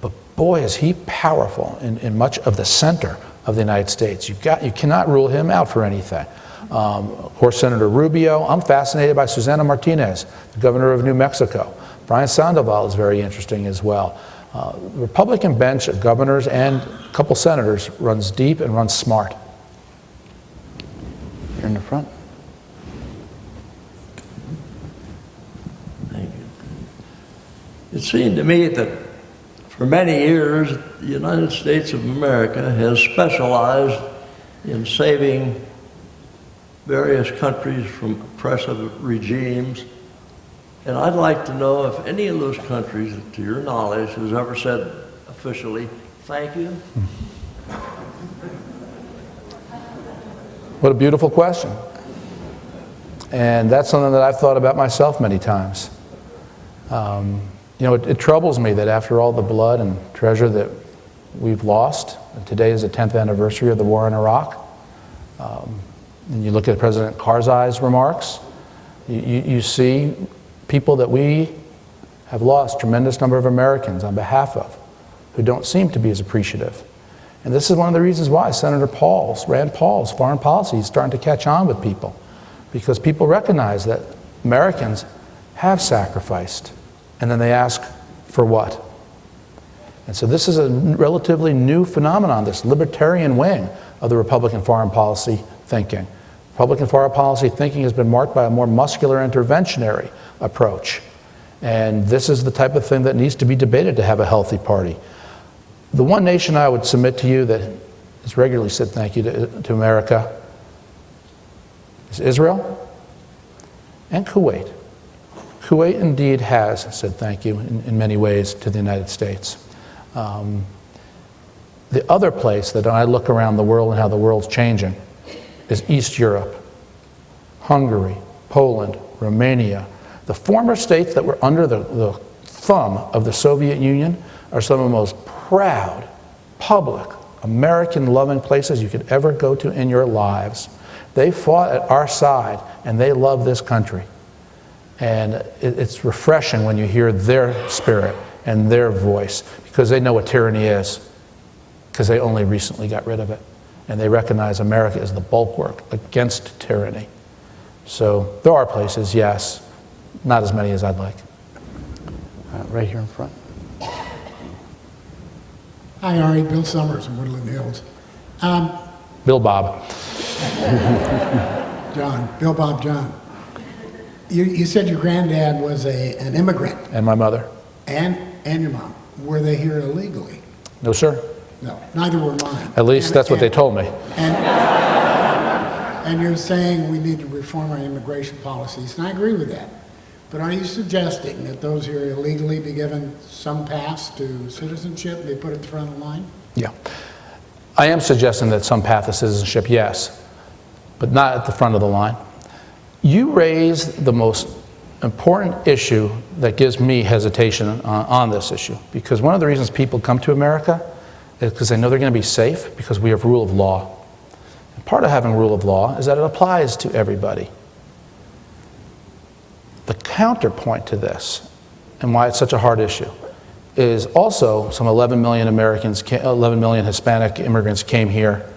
S2: but boy is he powerful in much of the center of the United States. You cannot rule him out for anything. Of course, Senator Rubio. I'm fascinated by Susana Martinez, the governor of New Mexico. Brian Sandoval is very interesting as well. The Republican bench of governors and a couple senators runs deep and runs smart.
S1: Here in the front.
S8: Thank you. It seemed to me that for many years, the United States of America has specialized in saving various countries from oppressive regimes. And I'd like to know if any of those countries, to your knowledge, has ever said officially, thank you.
S2: What a beautiful question. And that's something that I've thought about myself many times. It troubles me that after all the blood and treasure that we've lost, and today is the 10th anniversary of the war in Iraq, and you look at President Karzai's remarks, you see people that we have lost tremendous number of Americans on behalf of who don't seem to be as appreciative. And this is one of the reasons why Rand Paul's foreign policy is starting to catch on with people, because people recognize that Americans have sacrificed, and then they ask for what? And so this is a relatively new phenomenon, this libertarian wing of the Republican foreign policy thinking. Republican foreign policy thinking has been marked by a more muscular interventionary approach. And this is the type of thing that needs to be debated to have a healthy party. The one nation I would submit to you that has regularly said thank you to America is Israel and Kuwait. Kuwait indeed has said thank you in many ways to the United States. The other place that I look around the world and how the world's changing is East Europe. Hungary, Poland, Romania. The former states that were under the thumb of the Soviet Union are some of the most proud, public, American-loving places you could ever go to in your lives. They fought at our side, and they love this country. And it's refreshing when you hear their spirit and their voice, because they know what tyranny is, because they only recently got rid of it. And they recognize America as the bulwark against tyranny. So there are places, yes, not as many as I'd like.
S1: Right here in front.
S9: Hi, Ari. Bill Summers in Woodland Hills.
S2: Bill Bob.
S9: Bill Bob John. You said your granddad was an immigrant.
S2: And my mother.
S9: And your mom. Were they here illegally?
S2: No, sir.
S9: No, neither were mine.
S2: At least that's what they told me.
S9: And you're saying we need to reform our immigration policies, and I agree with that. But are you suggesting that those who are illegally be given some pass to citizenship, be put at the front of the line?
S2: Yeah. I am suggesting that some path to citizenship, yes, but not at the front of the line. You raise the most important issue that gives me hesitation on this issue, because one of the reasons people come to America is because they know they're going to be safe, because we have rule of law. And part of having rule of law is that it applies to everybody. The counterpoint to this, and why it's such a hard issue, is also some 11 million Hispanic immigrants came here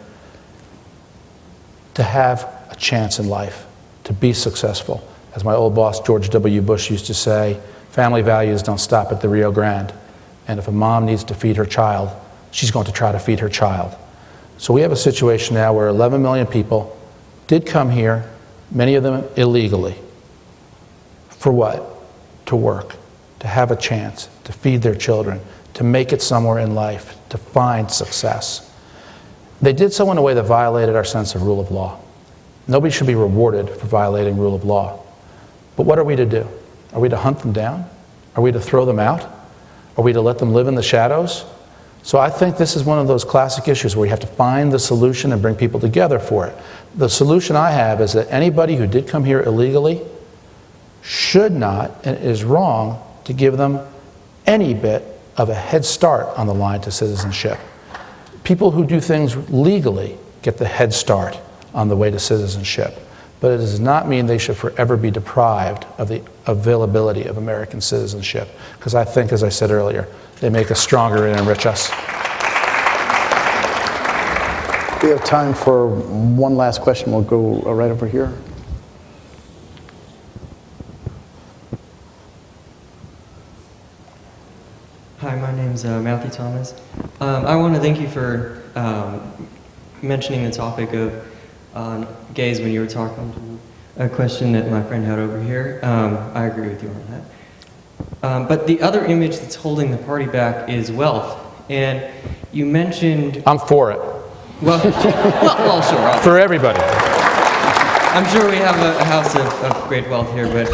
S2: to have a chance in life, to be successful. As my old boss, George W. Bush, used to say, family values don't stop at the Rio Grande. And if a mom needs to feed her child, she's going to try to feed her child. So we have a situation now where 11 million people did come here, many of them illegally. For what? To work, to have a chance, to feed their children, to make it somewhere in life, to find success. They did so in a way that violated our sense of rule of law. Nobody should be rewarded for violating rule of law. But what are we to do? Are we to hunt them down? Are we to throw them out? Are we to let them live in the shadows? So I think this is one of those classic issues where you have to find the solution and bring people together for it. The solution I have is that anybody who did come here illegally should not, and is wrong, to give them any bit of a head start on the line to citizenship. People who do things legally get the head start on the way to citizenship. But it does not mean they should forever be deprived of the availability of American citizenship. Because I think, as I said earlier, they make us stronger and enrich us.
S1: We have time for one last question. We'll go right over here.
S10: Hi, my name's Matthew Thomas. I want to thank you for mentioning the topic of gays when you were talking to a question that my friend had over here. I agree with you on that. But the other image that's holding the party back is wealth. And you mentioned...
S2: I'm for it.
S10: Well, well sure. Obviously.
S2: For everybody.
S10: I'm sure we have a house of great wealth here, but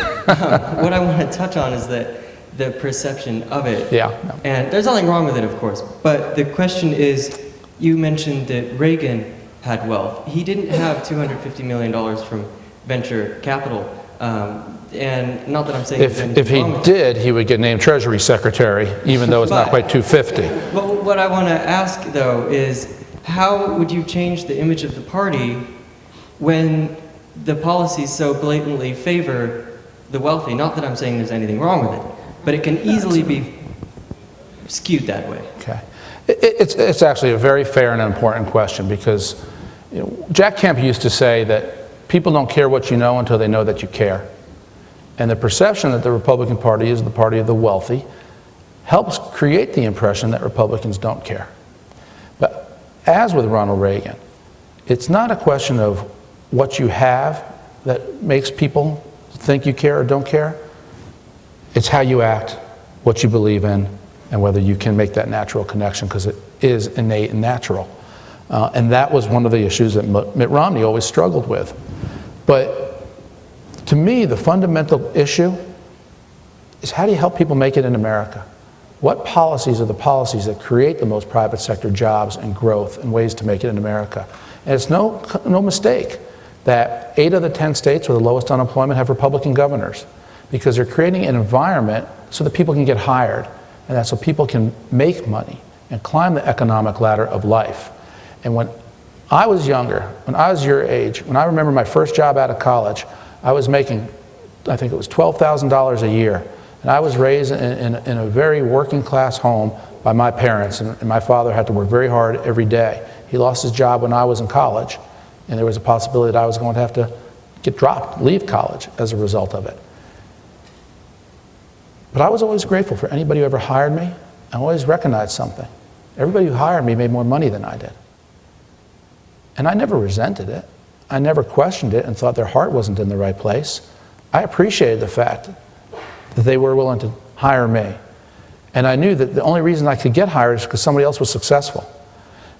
S10: what I want to touch on is that the perception of it.
S2: Yeah. No.
S10: And there's nothing wrong with it, of course. But the question is, you mentioned that Reagan had wealth. He didn't have $250 million from venture capital. And not that I'm saying...
S2: If he did, he would get named Treasury Secretary, even though it's not quite 250.
S10: But what I want to ask, though, is how would you change the image of the party when the policies so blatantly favor the wealthy? Not that I'm saying there's anything wrong with it, but it can easily be skewed that way.
S2: Okay. It's actually a very fair and important question, because Jack Kemp used to say that people don't care what you know until they know that you care. And the perception that the Republican Party is the party of the wealthy helps create the impression that Republicans don't care. But as with Ronald Reagan, it's not a question of what you have that makes people think you care or don't care. It's how you act, what you believe in, and whether you can make that natural connection, because it is innate and natural. And that was one of the issues that Mitt Romney always struggled with. But to me, the fundamental issue is, how do you help people make it in America? What policies are the policies that create the most private sector jobs and growth and ways to make it in America? And it's no mistake that 8 of the 10 states with the lowest unemployment have Republican governors, because they're creating an environment so that people can get hired, and that's so people can make money and climb the economic ladder of life. And when I was younger, when I was your age, when I remember my first job out of college, I was making, I think it was $12,000 a year. And I was raised in a very working class home by my parents, and my father had to work very hard every day. He lost his job when I was in college, and there was a possibility that I was going to have to get dropped, leave college as a result of it. But I was always grateful for anybody who ever hired me. I always recognized something. Everybody who hired me made more money than I did. And I never resented it. I never questioned it and thought their heart wasn't in the right place. I appreciated the fact that they were willing to hire me. And I knew that the only reason I could get hired is because somebody else was successful.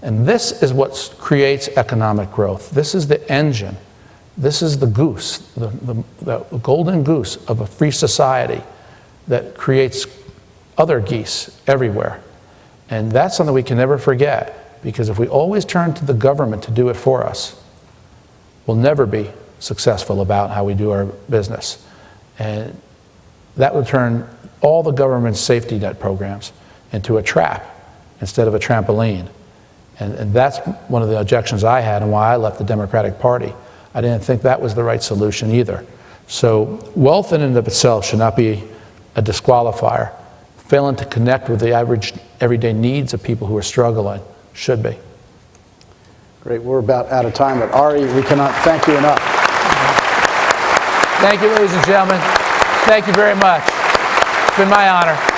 S2: And this is what creates economic growth. This is the engine. This is the goose, the golden goose of a free society that creates other geese everywhere. And that's something we can never forget, because if we always turn to the government to do it for us, we'll never be successful about how we do our business. And that would turn all the government's safety net programs into a trap instead of a trampoline. And that's one of the objections I had and why I left the Democratic Party. I didn't think that was the right solution either. So wealth in and of itself should not be a disqualifier. Failing to connect with the average everyday needs of people who are struggling should be.
S1: Great, we're about out of time, but Ari, we cannot thank you enough.
S2: Thank you, ladies and gentlemen. Thank you very much. It's been my honor.